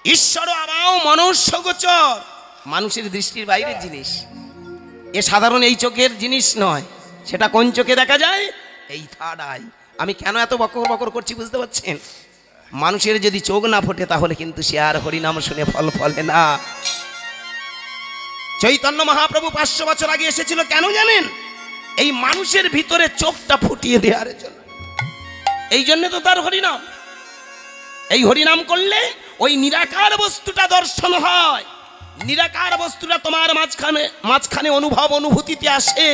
ঈশ্বর আবাও মনুষ্য গোচর, মানুষের দৃষ্টির বাইরের জিনিস। এ সাধারণ এই চোখের জিনিস নয়। সেটা কোন চোখে দেখা যায়? এই থার্ড আই। আমি কেন এত বকর বকর করছি বুঝতে পারছেন? মানুষের যদি চোখ না ফোটে তাহলে কিন্তু সে আর হরিনাম শুনে ফল ফলে না। চৈতন্য মহাপ্রভু 500 বছর আগে এসেছিল কেন জানেন? এই মানুষের ভিতরে চোখটা ফুটিয়ে দেওয়ার জন্য। এই জন্য তো তার হরিনাম। এই হরিনাম করলে ওই নিরাকার বস্তুটা দর্শন হয়। নিরাকার বস্তুটা তোমার মাঝখানে অনুভব অনুভূতিতে আসে।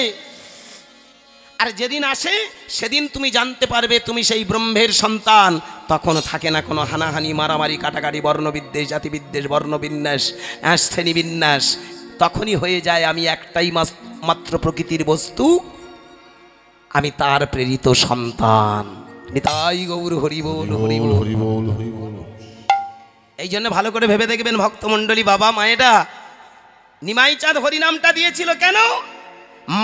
আর যেদিন আসে সেদিন তুমি জানতে পারবে তুমি সেই ব্রহ্মের সন্তান। তখন থাকে না কোনো হানাহানি, মারামারি, কাটাকাটি, বর্ণবিদ্বেষ, জাতিবিদ্বেষ, বর্ণবিন্যাস, শ্রেণীবিন্যাস। তখনই হয়ে যায় আমি একটাই মাত্র প্রকৃতির বস্তু, আমি তার প্রেরিত সন্তান। নিতাই গৌর হরি বল, হরি বল, হরি বল, হরি বল। এই জন্য ভালো করে ভেবে দেখবেন ভক্তমণ্ডলী, বাবা মায়েরা, নিমাই চাঁদ হরিনামটা দিয়েছিল কেন?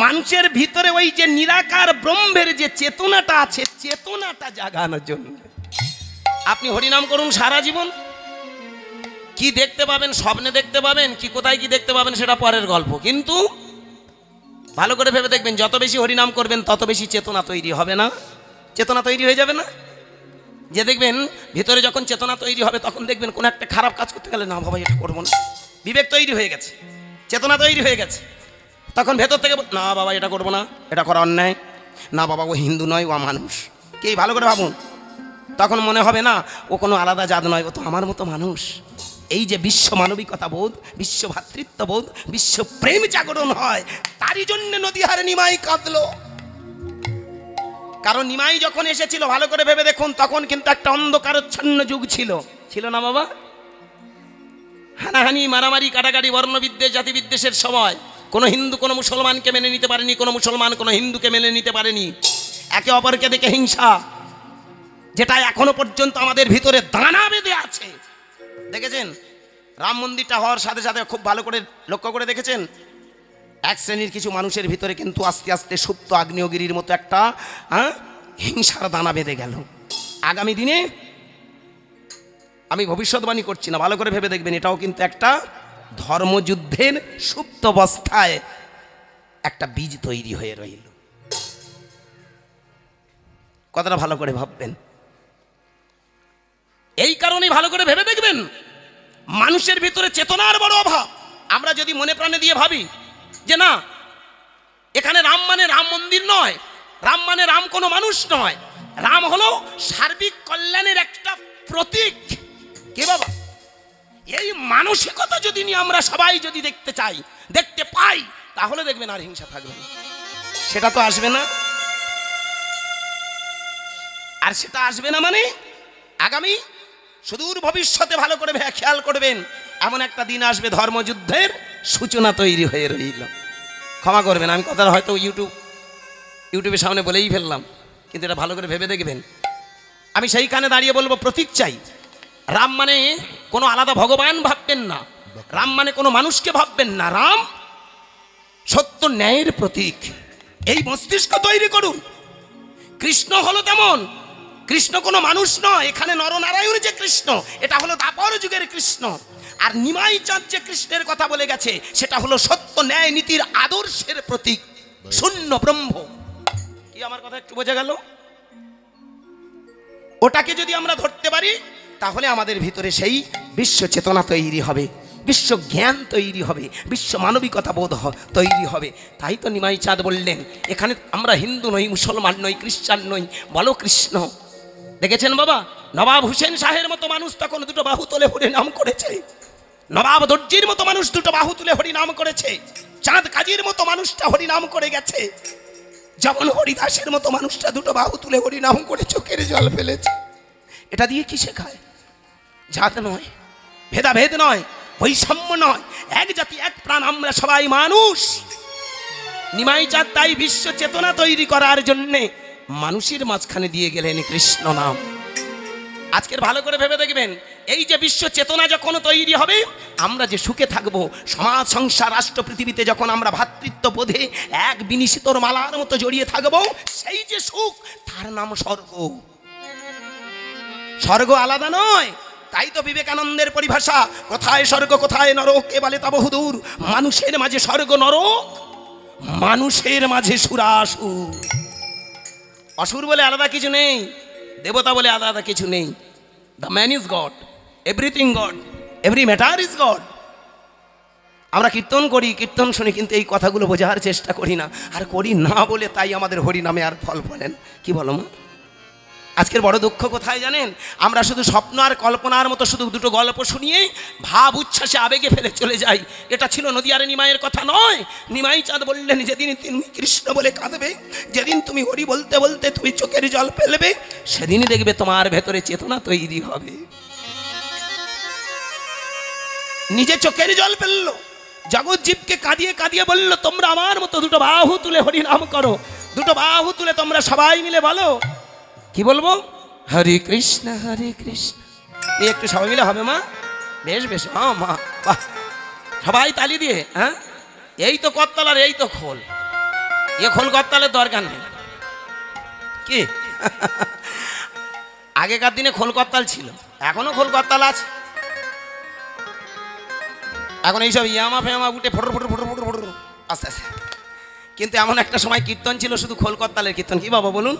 মানুষের ভিতরে ওই যে নিরাকার ব্রহ্মের যে চেতনাটা আছে, চেতনাটা জাগানোর জন্য। আপনি হরিনাম করুন সারা জীবন, কি দেখতে পাবেন? স্বপ্নে দেখতে পাবেন, কি কোথায় কি দেখতে পাবেন সেটা পরের গল্প। কিন্তু ভালো করে ভেবে দেখবেন, যত বেশি হরিনাম করবেন তত বেশি চেতনা তৈরি হবে না? চেতনা তৈরি হয়ে যাবে না? যে দেখবেন ভিতরে যখন চেতনা তৈরি হবে তখন দেখবেন কোনো একটা খারাপ কাজ করতে গেলে না বাবা এটা করবো না, বিবেক তৈরি হয়ে গেছে, চেতনা তৈরি হয়ে গেছে। তখন ভেতর থেকে না বাবা এটা করবো না, এটা করা অন্যায়, না বাবা ও হিন্দু নয়, ও মানুষ। কে ভালো করে ভাবুন, তখন মনে হবে না ও কোনো আলাদা জাত নয়, ও তো আমার মতো মানুষ। এই যে বিশ্ব মানবিকতা বোধ, বিশ্ব ভ্রাতৃত্ব বোধ, বিশ্ব প্রেম জাগরণ হয়, তারই জন্য নদীহার নিমাই কাঁদলো। কারণ নিমাই যখন এসেছিল ভালো করে ভেবে দেখুন, তখন কিন্তু একটা অন্ধকারচ্ছন্ন যুগ ছিল, ছিল না বাবা? হানাহানি, মারামারি, কাটাকাটি, বর্ণবিদ্বেষ, জাতিবিদ্বেষের সময়। কোনো হিন্দু কোনো মুসলমানকে মেনে নিতে পারেনি, কোনো মুসলমান কোনো হিন্দুকে মেনে নিতে পারেনি। একে অপরকে দেখে হিংসা, যেটা এখনো পর্যন্ত আমাদের ভিতরে দানা বেঁধে আছে। দেখেছেন রাম মন্দিরটা হওয়ার সাথে সাথে খুব ভালো করে লক্ষ্য করে দেখেছেন, এক শ্রেণীর কিছু মানুষের ভিতরে কিন্তু আস্তে আস্তে সুপ্ত আগ্নেয়গিরির মতো একটা হিংসার দানা বেঁধে গেল। আগামী দিনে আমি ভবিষ্যৎবাণী করছি না, ভালো করে ভেবে দেখবেন, এটাও কিন্তু একটা ধর্মযুদ্ধের সুপ্ত অবস্থায় একটা বীজ তৈরি হয়ে রইল। কথাটা ভালো করে ভাববেন। এই কারণেই ভালো করে ভেবে দেখবেন, মানুষের ভিতরে চেতনার বড় অভাব। আমরা যদি মনে প্রাণে দিয়ে ভাবি যে না, এখানে রাম মানে রাম মন্দির নয়, রাম মানে রাম কোনো মানুষ নয়, রাম হলো সার্বিক কল্যাণের একটা প্রতীক। কে বাবা? এই মানসিকতা যদি নিয়ে আমরা সবাই যদি দেখতে চাই, দেখতে পাই, তাহলে দেখবেন আর হিংসা থাকবে না। সেটা তো আসবে না। আর সেটা আসবে না মানে আগামী সুদূর ভবিষ্যতে ভালো করে খেয়াল করবেন, এমন একটা দিন আসবে ধর্মযুদ্ধের সূচনা তৈরি হয়ে রইল। ক্ষমা করবেন, আমি কথাটা হয়তো ইউটিউবের সামনে বলেই ফেললাম, কিন্তু এটা ভালো করে ভেবে দেখবেন। আমি সেইখানে দাঁড়িয়ে বলবো, প্রতীক চাই। রাম মানে কোনো আলাদা ভগবান ভাববেন না, রাম মানে কোনো মানুষকে ভাববেন না, রাম সত্য ন্যায়ের প্রতীক। এই মস্তিষ্ক তৈরি করুন। কৃষ্ণ হলো তেমন, কৃষ্ণ কোনো মানুষ নয়, এখানে নরনারায়ণ যে কৃষ্ণ, এটা হলো দ্বাপর যুগের কৃষ্ণ। আর নিমাই চাঁদ যে কৃষ্ণের কথা বলে গেছে, সেটা হলো সত্য ন্যায় নীতির আদর্শের প্রতীক, শূন্য ব্রহ্ম। কি আমার কথা একটু বোঝা গেল? ওটাকে যদি আমরা ধরতে পারি তাহলে আমাদের ভিতরে সেই বিশ্ব চেতনা তৈরি হবে, বিশ্ব জ্ঞান তৈরি হবে, বিশ্ব মানবিকতা বোধ তৈরি হবে। তাই তো নিমাই চাঁদ বললেন, এখানে আমরা হিন্দু নই, মুসলমান নই, খ্রিস্টান নই, বলো কৃষ্ণ। দেখেছেন বাবা, নবাব হুসেন শাহের মতো মানুষ তখন দুটো বাহু তুলে হরিনাম করেছে, নবাব দর্জির মতো মানুষ দুটো বাহু তুলে হরিনাম করেছে, চাঁদ কাজীর মতো মানুষটা হরিনাম করে গেছে, যেমন হরিদাসের মতো মানুষটা দুটো বাহু তুলে হরিনাম করে চোখের জল ফেলেছে। এটা দিয়ে কি শেখায়? জাত নয়, ভেদাভেদ নয়, বৈষম্য নয়, এক জাতি এক প্রাণ, আমরা সবাই মানুষ। নিমাই চাঁদ তাই বিশ্ব চেতনা তৈরি করার জন্যে মানুষের মাঝখানে দিয়ে গেলেন কৃষ্ণ নাম। আজকের ভালো করে ভেবে দেখবেন, এই যে বিশ্ব চেতনা যখন তৈরি হবে, আমরা যে সুখে থাকবো, সমাজ সংসার রাষ্ট্র পৃথিবীতে যখন আমরা ভ্রাতৃত্ব বোধে এক বিনিশিতর মালার মতো জড়িয়ে থাকবো, সেই যে সুখ, তার নাম স্বর্গ। স্বর্গ আলাদা নয়, তাই তো বিবেকানন্দের পরিভাষা, কোথায় স্বর্গ কোথায় নরক কে বলে তা বহুদূর, মানুষের মাঝে স্বর্গ নরক, মানুষের মাঝে সুরাসুর। অসুর বলে আলাদা কিছু নেই, দেবতা বলে আলাদা কিছু নেই। The man is god, everything god, every matter is god. আমরা কীর্তন করি, কীর্তন শুনি, কিন্তু এই কথাগুলো বোঝার চেষ্টা করি না, আর করি না বলে তাই আমাদের হরিনামে আর ফল ফলেন। কি বলো মা? আজকের বড় দুঃখ কোথায় জানেন? আমরা শুধু স্বপ্ন আর কল্পনার মতো শুধু দুটো গল্প শুনিয়ে ভাব উচ্ছ্বাসে আবেগে ফেলে চলে যাই। এটা ছিল নদিয়ার নিমাইয়ের কথা নয়। নিমাই চাঁদ বললেন, যেদিন তুমি কৃষ্ণ বলে কাঁদবে, যেদিন তুমি হরি বলতে বলতে তুমি চোখের জল ফেলবে, সেদিনই দেখবে তোমার ভেতরে চেতনা তৈরি হবে। নিজে চোখের জল ফেললো, জগৎ জীবকে কাঁদিয়ে কাঁদিয়ে বলল, তোমরা আমার মতো দুটো বাহু তুলে হরিনাম করো, দুটো বাহু তুলে তোমরা সবাই মিলে বলো। কি বলবো? হরে কৃষ্ণ হরে কৃষ্ণ। এই একটু সবাই মিলে হবে মা? বেশ বেশ, হ্যাঁ মা, বাহ, সবাই তালি দিয়ে। হ্যাঁ, এই তো করতালার, এই তো খোল, এ খোল করতালের দরকার নেই। কি আগেকার দিনে খোল করতাল ছিল, এখনো খোল করতাল আছে। এখন এইসব ইয়ামা ফেয়ামা উঠে photo photo photo photo photo আস্তে আস্তে। কিন্তু এমন একটা সময় কীর্তন ছিল শুধু খোল করতালের কীর্তন। কি বাবা বলুন?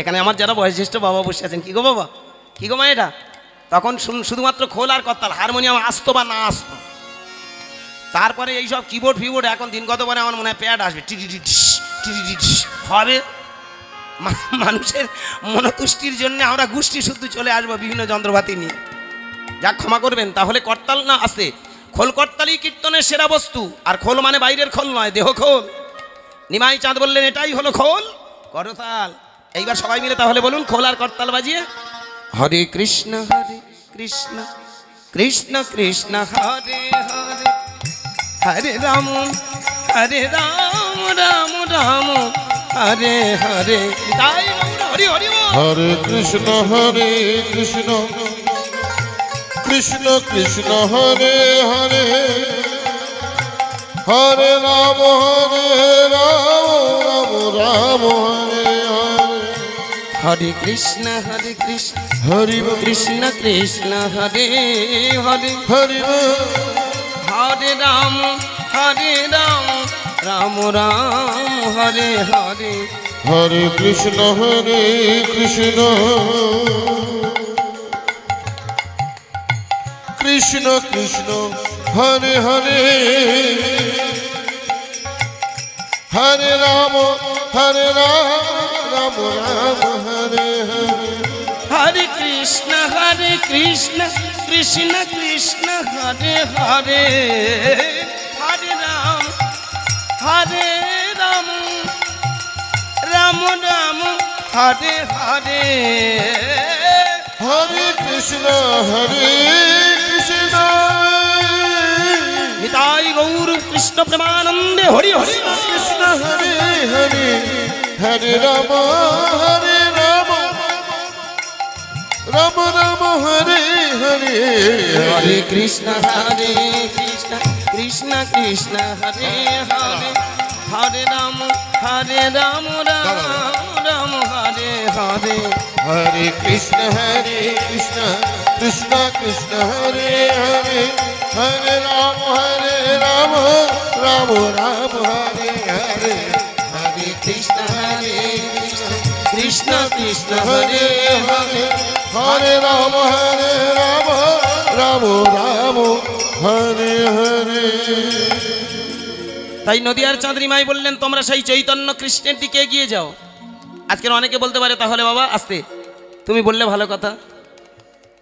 এখানে আমার যারা বয়োজ্যেষ্ঠ বাবা বসে আছেন, কি গো বাবা, কি গো মা, এটা তখন শুধুমাত্র খোল আর করতাল, হারমোনিয়াম আসতো বা না আসতো। তারপরে এইসব কিবোর্ড ফিবোর্ড, এখন দিনগত পরে আমার মনে হয় প্যাড আসবে, হবে। মানুষের মনতুষ্টির জন্য আমরা গোষ্ঠী শুদ্ধ চলে আসবো বিভিন্ন যন্ত্রপাতি নিয়ে। যা ক্ষমা করবেন, তাহলে করতাল না আসতে খোল করতালই কীর্তনের সেরা বস্তু। আর খোল মানে বাইরের খোল নয়, দেহ খোল। নিমাই চাঁদ বললেন, এটাই হলো খোল করতাল। এইবার সবাই মিলে তাহলে বলুন, খোল আর করতাল বাজিয়ে হরে কৃষ্ণ কৃষ্ণ কৃষ্ণ হরে হরে, হরে রাম রাম রাম হরে হরে, হরি হরি, হরে কৃষ্ণ কৃষ্ণ কৃষ্ণ হরে হরে, হরে রাম রাম রাম হরে হরে, হরে কৃষ্ণ হরি কৃষ্ণ কৃষ্ণ হরে হরে, হরি হরে রাম রাম রাম হরে হরে, হরে কৃষ্ণ কৃষ্ণ কৃষ্ণ হরে হরে, হরে রাম রাম রাম হরে হরে, হরে কৃষ্ণ কৃষ্ণ কৃষ্ণ হরে হরে, হরে রাম রাম রাম হরে হরে, হরে কৃষ্ণ নিতাই গৌর কৃষ্ণ প্রেমানন্দে হরি হরি, কৃষ্ণ হরে হরে, হরে রাম রাম রাম হরে হরে, হরে কৃষ্ণ কৃষ্ণ কৃষ্ণ হরে হরে, হরে রাম রাম রাম হরে হরে, হরে কৃষ্ণ কৃষ্ণ কৃষ্ণ হরে হরে, হরে রাম রাম রাম হরে হরে, হরে কৃষ্ণ কৃষ্ণ কৃষ্ণ হরে হরে, হরে রাম রাম রাম হরে হরে। তাই নদিয়ার চাঁদনি মাই বললেন, তোমরা সেই চৈতন্য কৃষ্ণের দিকে এগিয়ে যাও। আজকের অনেকে বলতে পারে, তাহলে বাবা আস্তে, তুমি বললে ভালো কথা,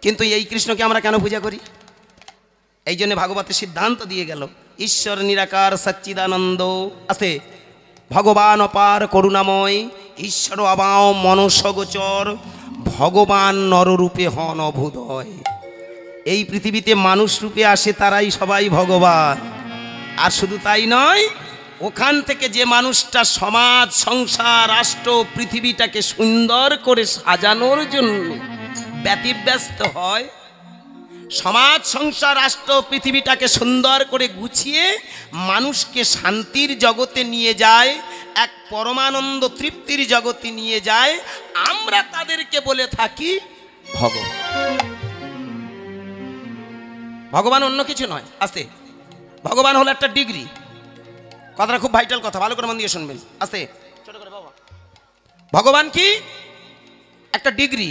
কিন্তু এই কৃষ্ণকে আমরা কেন পূজা করি? এই জন্য ভাগবতের সিদ্ধান্ত দিয়ে গেল, ঈশ্বর নিরাকার সচ্চিদানন্দ আস্তে, ভগবান অপার করুণাময়, ঈশ্বর অবাও মনসগোচর, ভগবান নররূপে হন অভুদয়। এই পৃথিবীতে মানুষ রূপে আসে তারাই সবাই ভগবান। আর শুধু তাই নয়, ওখান থেকে যে মানুষটা সমাজ সংসার রাষ্ট্র পৃথিবীটাকে সুন্দর করে সাজানোর জন্য ব্যতিব্যস্ত হয়, সমাজ সংসার রাষ্ট্র পৃথিবীটাকে সুন্দর করে গুছিয়ে মানুষকে শান্তির জগতে নিয়ে যায়, এক পরমানন্দ তৃপ্তির জগতে নিয়ে যায়, আমরা তাদেরকে বলে থাকি ভগবান। ভগবান অন্য কিছু নয়। আস্তে, ভগবান হলো একটা ডিগ্রি। কথাটা খুব ভাইটাল কথা, ভালো করে মন দিয়ে শুনবেন। আস্তে, ছোট করে বাবা। ভগবান কি একটা ডিগ্রি।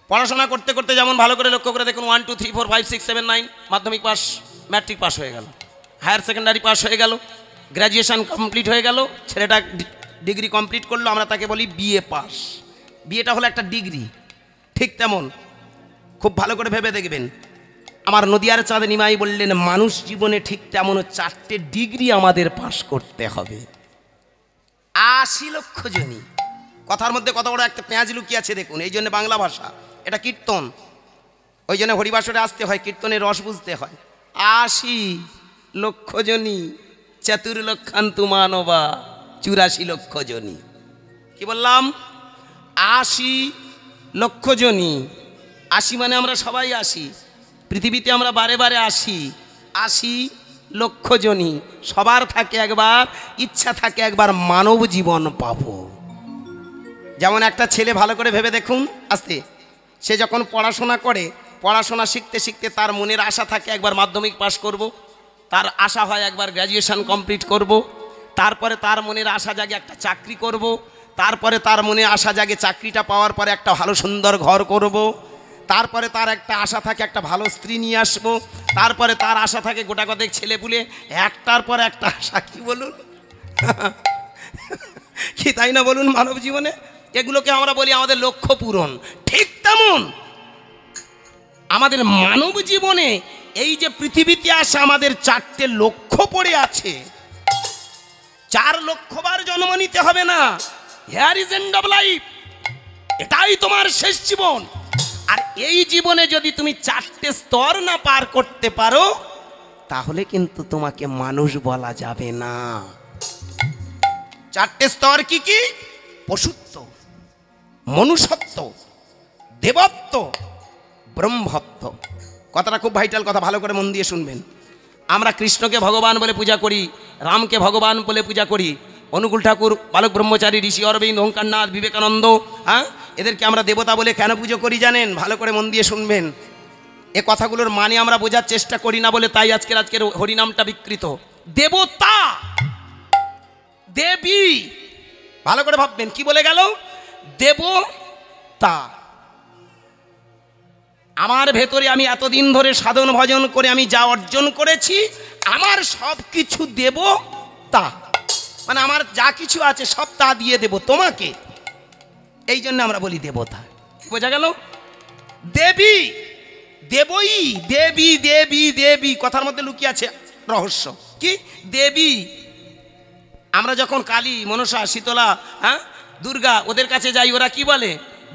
পড়াশোনা করতে করতে যেমন ভালো করে লক্ষ্য করে দেখুন, 1 2 3 4 5 6 7 9 মাধ্যমিক পাস, ম্যাট্রিক পাস হয়ে গেল, হায়ার সেকেন্ডারি পাস হয়ে গেল, গ্র্যাজুয়েশন কমপ্লিট হয়ে গেল, ছেলেটা ডিগ্রি কমপ্লিট করলো, আমরা তাকে বলি বিএ পাস। বিয়েটা হলো একটা ডিগ্রি। ঠিক তেমন খুব ভালো করে ভেবে দেখবেন, আমার নদিয়ার চাঁদ নিমাই বললেন মানুষ জীবনে ঠিক তেমন 4টে ডিগ্রি আমাদের পাস করতে হবে। 80 লক্ষ জনই। কথার মধ্যে কত বড় একটা পেঁয়াজ লুকিয়ে আছে দেখুন। এই জন্য বাংলা ভাষা, এটা কীর্তন, ওই জন্য হরিবাসরে আসতে হয়, কীর্তনের রস বুঝতে হয়। 80 লক্ষ জনই, চতুর্লক্ষান্তু মানবা 84 লক্ষ জনই। কি বললাম? 80 লক্ষ জনই। 80 মানে আমরা সবাই আসি, পৃথিবীতে আমরা বারে বারে আসি। 80 লক্ষ জনই, সবার থাকে একবার ইচ্ছা থাকে একবার মানব জীবন পাবো। যেমন একটা ছেলে, ভালো করে ভেবে দেখুন, আস্তে, সে যখন পড়াশোনা করে, পড়াশোনা শিখতে শিখতে তার মনের আশা থাকে একবার মাধ্যমিক পাস করব, তার আশা হয় একবার গ্র্যাজুয়েশন কমপ্লিট করব, তারপরে তার মনের আশা জাগে একটা চাকরি করব, তারপরে তার মনে আশা জাগে চাকরিটা পাওয়ার পরে একটা ভালো সুন্দর ঘর করব, তারপরে তার একটা আশা থাকে একটা ভালো স্ত্রী নিয়ে আসবো, তারপরে তার আশা থাকে গোটা কতক ছেলে পুলে, একটার পর একটা আশা। কি বলুন কি তাই না বলুন? মানব জীবনে এগুলোকে আমরা বলি আমাদের লক্ষ্য পূরণ। ঠিক তেমন আমাদের মানব জীবনে এই যে পৃথিবীতে আসা আমাদের 4টে লক্ষ্য পড়ে আছে। 4 লক্ষবার জন্ম নিতে হবে না। Here is end of life, এটাই তোমার শেষ জীবন। আর এই জীবনে যদি তুমি 4টে স্তর না পার করতে পারো, তাহলে কিন্তু তোমাকে মানুষ বলা যাবে না। 4টে স্তর কি কি? পশুত্ব, মনুষ্যত্ব, দেবত্ব, ব্রহ্মত্ব। কথাটা খুব ভাইটাল কথা, ভালো করে মন দিয়ে শুনবেন। আমরা কৃষ্ণকে ভগবান বলে পূজা করি, রামকে ভগবান বলে পূজা করি, অনুকূল ঠাকুর, বালক ব্রহ্মচারী, ঋষি অরবিন্দ, ওঙ্কারনাথ, বিবেকানন্দ, হ্যাঁ, এদেরকে আমরা দেবতা বলে কেন পুজো করি জানেন? ভালো করে মন দিয়ে শুনবেন। এ কথাগুলোর মানে আমরা বোঝার চেষ্টা করি না বলে তাই আজকের হরিনামটা বিকৃত। দেবতা, দেবী, ভালো করে ভাববেন। কি বলে গেল? দেবতা। আমার ভেতরে আমি এতদিন ধরে সাধন ভজন করে আমি যা অর্জন করেছি, আমার সব কিছু দেবতা, মানে আমার যা কিছু আছে সব তা দিয়ে দেব তোমাকে। এই জন্য আমরা বলি দেবতা। বোঝা গেল? দেবী, দেবই, দেবী, দেবী, দেবী, কথার মধ্যে লুকিয়ে আছে রহস্য। কি? দেবী। আমরা যখন কালী, মনসা, শীতলা, হ্যাঁ, দুর্গা, ওদের কাছে যাই, ওরা কি বলে?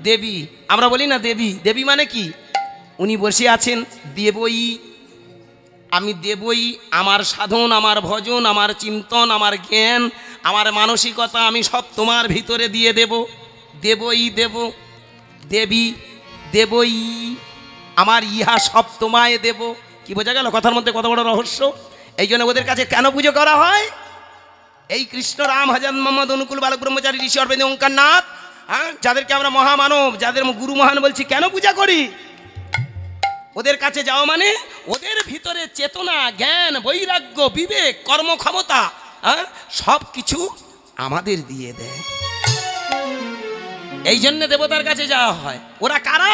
দেবী। আমরা বলি না দেবী। দেবী মানে কি? উনি বসে আছেন, দেবই, আমি দেবই। আমার সাধন, আমার ভজন, আমার চিন্তন, আমার জ্ঞান, আমার মানসিকতা আমি সব তোমার ভিতরে দিয়ে দেব। দেবই দেব, দেবী, দেবই, আমার ইহা সব তোমায় দেব। কি বোঝা গেল কথার মধ্যে কত বড় রহস্য? এই জন্য ওদের কাছে কেন পুজো করা হয়? এই কৃষ্ণ, রাম, হযরত মুহাম্মদ, অনুকূল, বালক ব্রহ্মচারী, ঋষি অরবিন্দ, ওঙ্কারনাথ, হ্যাঁ, যাদেরকে আমরা মহামানব, যাদের গুরু মহান বলছি, কেন পূজা করি? ওদের কাছে যাওয়া মানে ওদের ভিতরে চেতনা, জ্ঞান, বৈরাগ্য, বিবেক, কর্মক্ষমতা, হ্যাঁ, সব কিছু আমাদের দিয়ে দেয়। এই জন্য দেবতার কাছে যাওয়া হয়। ওরা কারা?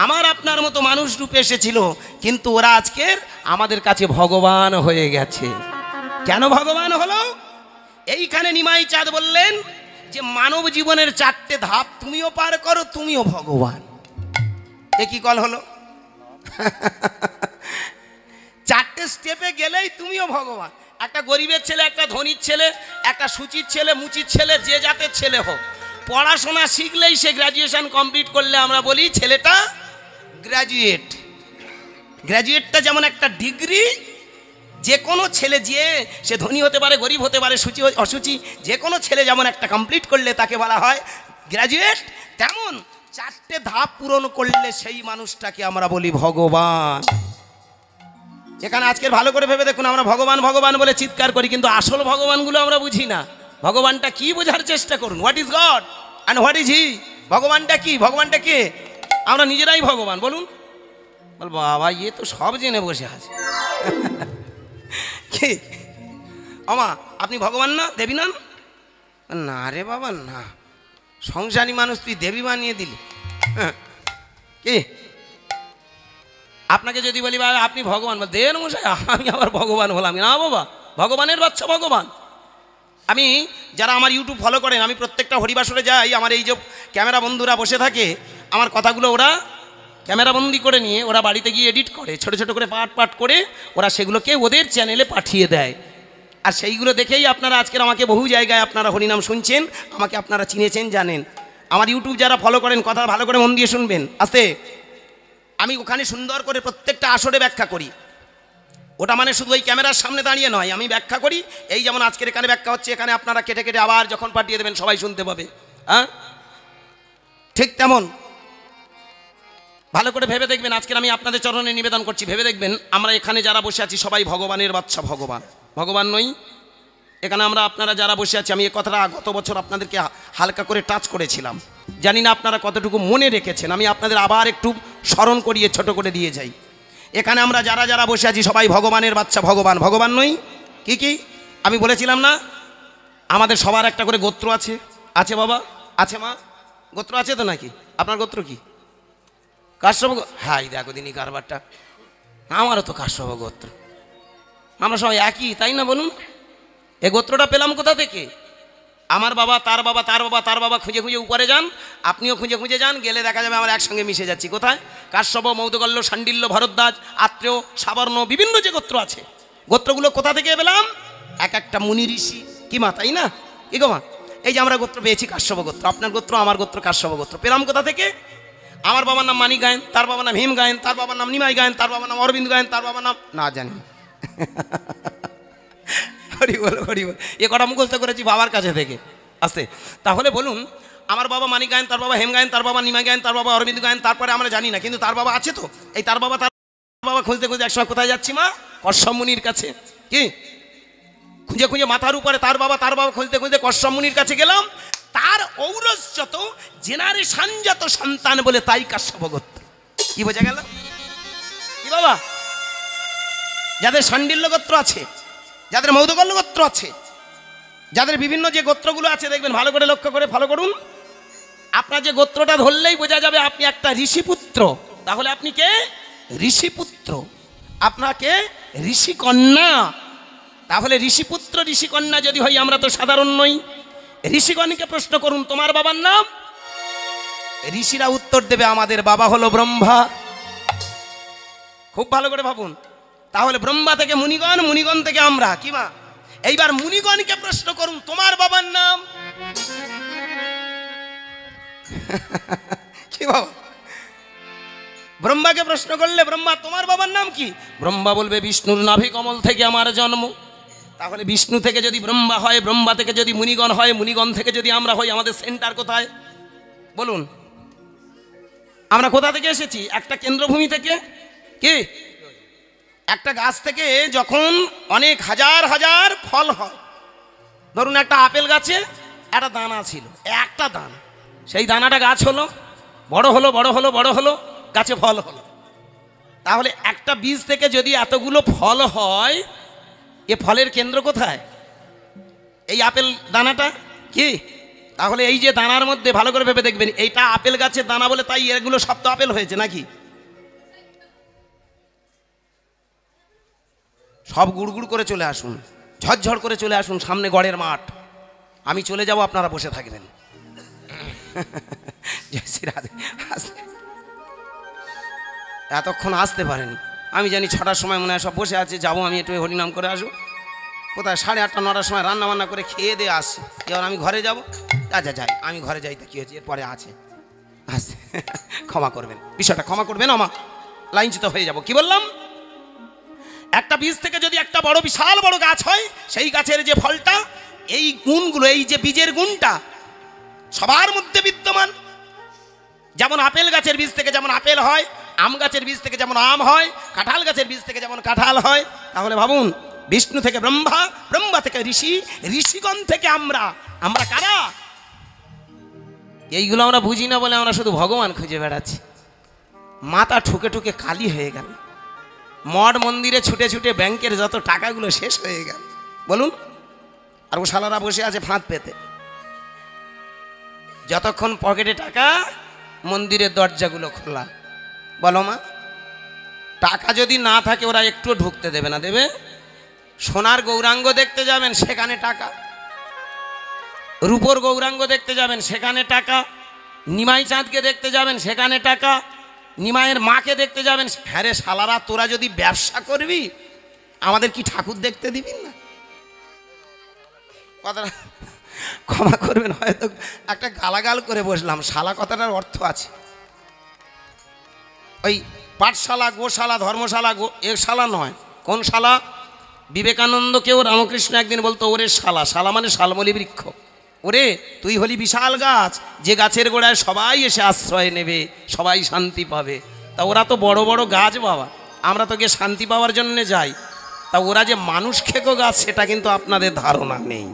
আমার আপনার মতো মানুষ রূপে এসেছিল, কিন্তু ওরা আজকের আমাদের কাছে ভগবান হয়ে গেছে। কেন ভগবান হলো? এইখানে নিমাই চাঁদ বললেন যে মানব জীবনের 4টে ধাপ তুমিও পার করো, তুমিও ভগবান। এ কি কল হলো? 4টে স্টেপে গেলেই তুমিও ভগবান। একটা গরিবের ছেলে, একটা ধনীর ছেলে, একটা সুচির ছেলে, মুচির ছেলে, যে জাতের ছেলে হোক, পড়াশোনা শিখলেই সে গ্র্যাজুয়েশন কমপ্লিট করলে আমরা বলি ছেলেটা গ্র্যাজুয়েট। গ্র্যাজুয়েটটা যেমন একটা ডিগ্রি, যে কোনো ছেলে, যে সে ধনী হতে পারে, গরিব হতে পারে, সুচি অসুচি, যে কোনো ছেলে যেমন একটা কমপ্লিট করলে তাকে বলা হয় গ্র্যাজুয়েট, তেমন 4টে ধাপ পূরণ করলে সেই মানুষটাকে আমরা বলি ভগবান। এখানে আজকের ভালো করে ভেবে দেখুন, আমরা ভগবান ভগবান বলে চিৎকার করি, কিন্তু আসল ভগবানগুলো আমরা বুঝি না। ভগবানটা কি বোঝার চেষ্টা করুন। What is God and what is he? ভগবানটা কি? ভগবানটা কে? আমরা নিজেরাই ভগবান। বলুন, বল বাবা ইয়ে তো সব জেনে বসে আছে। কি আমা আপনি ভগবান না দেবী নন? না রে বাবা না, সংসারী মানুষ তুই দেবী বানিয়ে দিলি। কি আপনাকে যদি বলি বাবা আপনি ভগবান, বল দেন মশাই আমি আবার ভগবান হলাম না বাবা, ভগবানের বাচ্চা ভগবান। আমি যারা আমার ইউটিউব ফলো করেন, আমি প্রত্যেকটা হরিবাসরে যাই, আমার এই যে ক্যামেরা বন্ধুরা বসে থাকে, আমার কথাগুলো ওরা ক্যামেরাবন্দি করে নিয়ে ওরা বাড়িতে গিয়ে এডিট করে, ছোট ছোট করে পাট করে ওরা সেগুলোকে ওদের চ্যানেলে পাঠিয়ে দেয়। আর সেইগুলো দেখেই আপনারা আজকের আমাকে বহু জায়গায় আপনারা হরিনাম শুনছেন, আমাকে আপনারা চিনেছেন জানেন। আমার ইউটিউব যারা ফলো করেন কথা ভালো করে মন দিয়ে শুনবেন। আস্তে আমি ওখানে সুন্দর করে প্রত্যেকটা আসরে ব্যাখ্যা করি। ওটা মানে শুধু ওই ক্যামেরার সামনে দাঁড়িয়ে নয়, আমি ব্যাখ্যা করি। এই যেমন আজকের এখানে ব্যাখ্যা হচ্ছে, এখানে আপনারা কেটে কেটে আবার যখন পাঠিয়ে দেবেন সবাই শুনতে পাবে। হ্যাঁ ঠিক তেমন ভালো করে ভেবে দেখবেন। আজকের আমি আপনাদের চরণে নিবেদন করছি, ভেবে দেখবেন আমরা এখানে যারা বসে আছি সবাই ভগবানের বাচ্চা। ভগবান নই? এখানে আমরা আপনারা যারা বসে আছি, আমি এই কথাটা গত বছর আপনাদেরকে হালকা করে টাচ করেছিলাম, জানি না আপনারা কতটুকু মনে রেখেছেন। আমি আপনাদের আবার একটু স্মরণ করিয়ে ছোট করে দিয়ে যাই। এখানে আমরা যারা যারা বসে আছি সবাই ভগবানের বাচ্চা। ভগবান নই? কি কি আমি বলেছিলাম না? আমাদের সবার একটা করে গোত্র আছে। আছে বাবা? আছে মা? গোত্র আছে তো নাকি? আপনার গোত্র কি? কাশ্যপ? হ্যাঁ দেখো দিনই কারবারটা, আমারও তো কাশ্যপ গোত্র। আমরা সবাই একই, তাই না বলুন? এ গোত্রটা পেলাম কোথা থেকে? আমার বাবা, তার বাবা, তার বাবা, তার বাবা, খুঁজে খুঁজে উপরে যান, আপনিও খুঁজে খুঁজে যান, গেলে দেখা যাবে আমরা একসঙ্গে মিশে যাচ্ছি। কোথায়? কাশ্যপ, মৌদগল্য, শাণ্ডিল্য, ভরদ্বাজ, আত্রেয়, সাবর্ণ, বিভিন্ন যে গোত্র আছে, গোত্রগুলো কোথা থেকে পেলাম? এক একটা মুনি ঋষি। কি মা, তাই না? কি গো মা? এই যে আমরা গোত্র পেয়েছি কাশ্যপ গোত্র, আপনার গোত্র, আমার গোত্র কাশ্যপ গোত্র। পেলাম কোথা থেকে? আমার বাবার নাম মানিক গায়েন, তার বাবার নাম ভীম গায়েন, তার বাবার নাম নিমাই গায়েন, তার বাবার নাম অরবিন্দ গায়েন, তার বাবার নাম না জানি। হরি বল হরি বল, এ কটা মুখস্থ করেছি বাবার কাছে থেকে। আস্তে তাহলে বলুন, আমার বাবা মানিক গায়েন, তার বাবা হেম গায়েন, তার বাবা নিমাই গায়েন, তার বাবা অরবিন্দ গায়েন, তারপরে আমরা জানি না, কিন্তু তার বাবা আছে তো। এই তার বাবা খুঁজতে খুঁজতে একসময় কোথায় যাচ্ছি মা? কশ্যপ মুনির কাছে। কি খুঁজে খুঁজে মাথার উপরে তার বাবা খুঁজতে খুঁজতে কশ্যপ মুনির কাছে গেলাম। তার ঔরসযত জেনারেশন যত সন্তান বলে তাই কাশ্যপ গোত্র। কি বোঝা গেল? কি বাবা? যাদের শাণ্ডিল্য গোত্র আছে, যাদের মৌদগল্য গোত্র আছে, যাদের বিভিন্ন যে গোত্রগুলো আছে, দেখবেন ভালো করে লক্ষ্য করে ফলো করুন। আপনার যে গোত্রটা ধরলেই বোঝা যাবে আপনি একটা ঋষিপুত্র। তাহলে আপনি কে? ঋষিপুত্র। আপনাকে ঋষিকন্যা। তাহলে ঋষিপুত্র ঋষিকন্যা যদি হই, আমরা তো সাধারণ নই। ঋষিগণকে প্রশ্ন করুন তোমার বাবার নাম? ঋষিরা উত্তর দেবে আমাদের বাবা হলো ব্রহ্মা। খুব ভালো করে ভাবুন। তাহলে ব্রহ্মা থেকে মুনিগণ, মুনিগণ থেকে আমরা। কি মা? এইবার মুনিগণকে প্রশ্ন করুন তোমার বাবার নাম? কি বাবা? ব্রহ্মাকে প্রশ্ন করলে ব্রহ্মা তোমার বাবার নাম কি? ব্রহ্মা বলবে বিষ্ণুর নাভি কমল থেকে আমার জন্ম। তাহলে বিষ্ণু থেকে যদি ব্রহ্মা হয়, ব্রহ্মা থেকে যদি মুনিগণ হয়, মুনিগণ থেকে যদি আমরা হই, আমাদের সেন্টার কোথায় বলুন? আমরা কোথা থেকে এসেছি? একটা কেন্দ্রভূমি থেকে। কি একটা গাছ থেকে যখন অনেক হাজার হাজার ফল হয়, ধরুন একটা আপেল গাছে একটা দানা ছিল, একটা দানা, সেই দানাটা গাছ হলো, বড় হলো, বড় হলো, বড় হলো, গাছে ফল হলো। তাহলে একটা বীজ থেকে যদি এতগুলো ফল হয়, এ ফলের কেন্দ্র কোথায়? এই আপেল দানাটা। কি তাহলে এই যে দানার মধ্যে ভালো করে ভেবে দেখবেন, এইটা আপেল গাছের দানা বলে তাই এগুলো সব তো আপেল হয়েছে নাকি? সব গুড়গুড় করে চলে আসুন, ঝরঝর করে চলে আসুন, সামনে গড়ের মাঠ। আমি চলে যাব, আপনারা বসে থাকবেন। জয় শ্রী রাধে। এতক্ষণ আসতে পারেনি, আমি জানি 6টার সময় মনে হয় সব বসে আছে, যাবো আমি একটু হরিনাম করে আসবো। কোথায় 8:30 9টার সময় রান্না বান্না করে খেয়ে দিয়ে আসছে, এবার আমি ঘরে যাবো। আচ্ছা যাই, আমি ঘরে যাই, তা কী হয়েছে? এরপরে আছে আসছে। ক্ষমা করবেন, বিষয়টা ক্ষমা করবেন আমার, লাইনচ্যুত হয়ে যাব। কি বললাম? একটা বীজ থেকে যদি একটা বড় বিশাল বড় গাছ হয়, সেই গাছের যে ফলটা, এই গুণগুলো, এই যে বীজের গুণটা সবার মধ্যে বিদ্যমান। যেমন আপেল গাছের বীজ থেকে যেমন আপেল হয়, আম গাছের বীজ থেকে যেমন আম হয়, কাঁঠাল গাছের বীজ থেকে যেমন কাঁঠাল হয়। তাহলে ভাবুন, বিষ্ণু থেকে ব্রহ্মা, ব্রহ্মা থেকে ঋষি, ঋষিগণ থেকে আমরা। আমরা কারা? এইগুলো আমরা বুঝি না বলে আমরা শুধু ভগবান খুঁজে বেড়াচ্ছি। মাথা ঠুকে ঠুকে কালি হয়ে গেল, মঠ মন্দিরে ছুটে ছুটে ব্যাংকের যত টাকাগুলো শেষ হয়ে গেল। বলুন, আর ও শালারা বসে আছে ফাঁদ পেতে, যতক্ষণ পকেটে টাকা মন্দিরের দরজাগুলো খোলা। বলো মা, টাকা যদি না থাকে ওরা একটু ঢুকতে দেবে না। দেবে? সোনার গৌরাঙ্গ দেখতে যাবেন সেখানে টাকা, রূপোর গৌরাঙ্গ দেখতে যাবেন সেখানে টাকা, নিমাই চাঁদকে দেখতে যাবেন সেখানে টাকা, নিমাইয়ের মাকে দেখতে যাবেন। হ্যাঁ রে শালারা, তোরা যদি ব্যবসা করবি আমাদের কি ঠাকুর দেখতে দিবি না? কথাটা ক্ষমা করবেন, হয়তো একটা গালাগাল করে বসলাম, শালা কথাটার অর্থ আছে। ওই পাঠশালা, গোশালা, ধর্মশালা, এ শালা নয়। কোন শালা? বিবেকানন্দকেও রামকৃষ্ণ একদিন বলতো, ওরে শালা, শালা মানে শালমলি বৃক্ষ। ওরে তুই হলি বিশাল গাছ, যে গাছের গোড়ায় সবাই এসে আশ্রয় নেবে, সবাই শান্তি পাবে। তা ওরা তো বড় বড় গাছ বাবা, আমরা তোকে শান্তি পাওয়ার জন্য যাই। তা ওরা যে মানুষ খেকো গাছ সেটা কিন্তু আপনাদের ধারণা নেই।